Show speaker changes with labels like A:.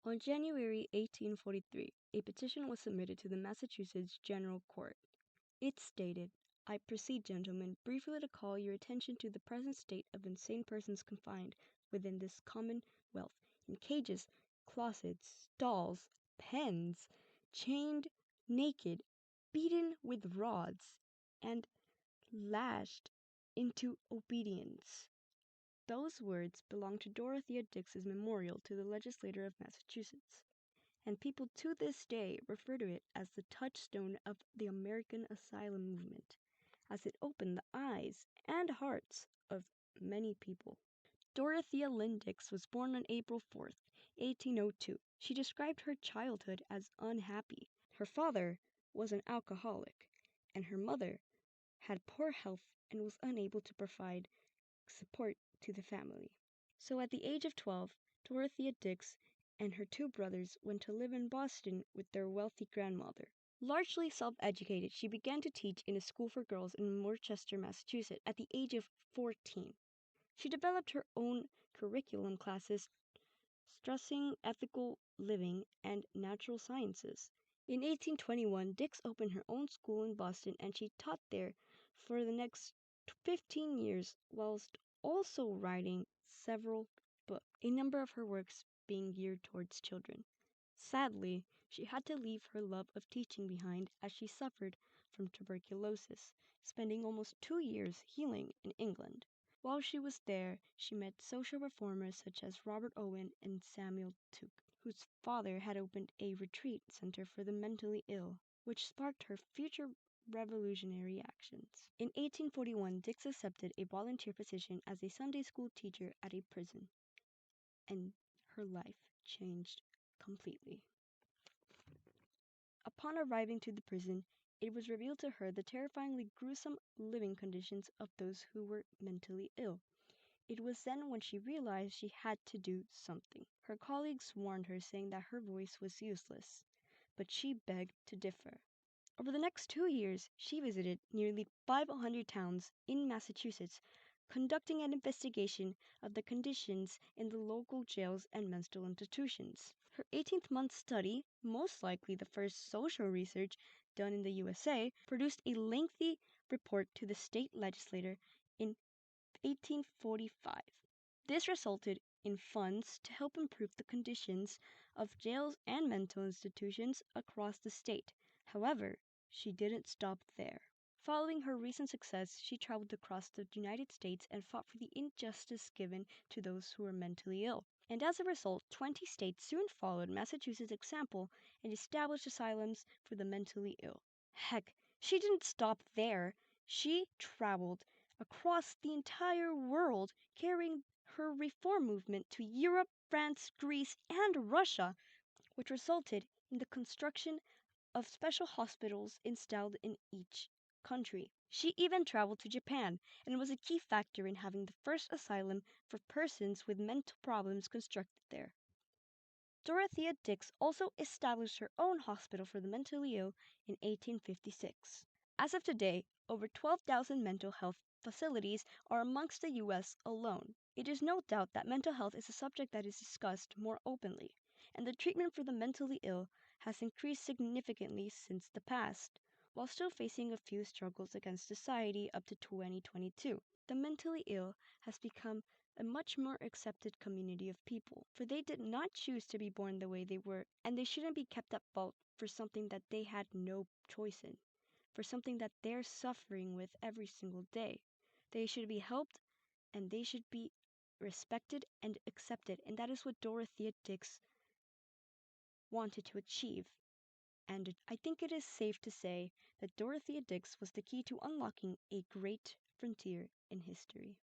A: On January 1843, a petition was submitted to the Massachusetts General Court. It stated, "I proceed, gentlemen, briefly to call your attention to the present state of insane persons confined within this commonwealth, in cages, closets, stalls, pens, chained, naked, beaten with rods, and lashed into obedience." Those words belong to Dorothea Dix's memorial to the legislature of Massachusetts, and people to this day refer to it as the touchstone of the American asylum movement, as it opened the eyes and hearts of many people. Dorothea Lynn Dix was born on April 4th, 1802. She described her childhood as unhappy. Her father was an alcoholic, and her mother had poor health and was unable to provide support to the family. So at the age of 12, Dorothea Dix and her two brothers went to live in Boston with their wealthy grandmother. Largely self-educated, she began to teach in a school for girls in Worcester, Massachusetts at the age of 14. She developed her own curriculum classes stressing ethical living and natural sciences. In 1821, Dix opened her own school in Boston and she taught there for the next 15 years whilst also writing several books, a number of her works being geared towards children. Sadly, she had to leave her love of teaching behind as she suffered from tuberculosis, spending almost 2 years healing in England. While she was there, she met social reformers such as Robert Owen and Samuel Tuke, whose father had opened a retreat center for the mentally ill, which sparked her future revolutionary actions. In 1841, Dix accepted a volunteer position as a Sunday school teacher at a prison, and her life changed completely. Upon arriving to the prison, it was revealed to her the terrifyingly gruesome living conditions of those who were mentally ill. It was then when she realized she had to do something. Her colleagues warned her, saying that her voice was useless, but she begged to differ. Over the next 2 years, she visited nearly 500 towns in Massachusetts, conducting an investigation of the conditions in the local jails and mental institutions. Her 18th-month study, most likely the first social research done in the USA, produced a lengthy report to the state legislature in 1845. This resulted in funds to help improve the conditions of jails and mental institutions across the state. However, she didn't stop there. Following her recent success, she traveled across the United States and fought for the injustice given to those who were mentally ill. And as a result, 20 states soon followed Massachusetts' example and established asylums for the mentally ill. Heck, she didn't stop there. She traveled across the entire world, carrying her reform movement to Europe, France, Greece, and Russia, which resulted in the construction of special hospitals installed in each country. She even traveled to Japan and was a key factor in having the first asylum for persons with mental problems constructed there. Dorothea Dix also established her own hospital for the mentally ill in 1856. As of today, over 12,000 mental health facilities are amongst the U.S. alone. It is no doubt that mental health is a subject that is discussed more openly, and the treatment for the mentally ill has increased significantly since the past. While still facing a few struggles against society up to 2022, the mentally ill has become a much more accepted community of people, for they did not choose to be born the way they were, and they shouldn't be kept at fault for something that they had no choice in, for something that they're suffering with every single day. They should be helped, and they should be respected and accepted, and that is what Dorothea Dix wanted to achieve. And I think it is safe to say that Dorothea Dix was the key to unlocking a great frontier in history.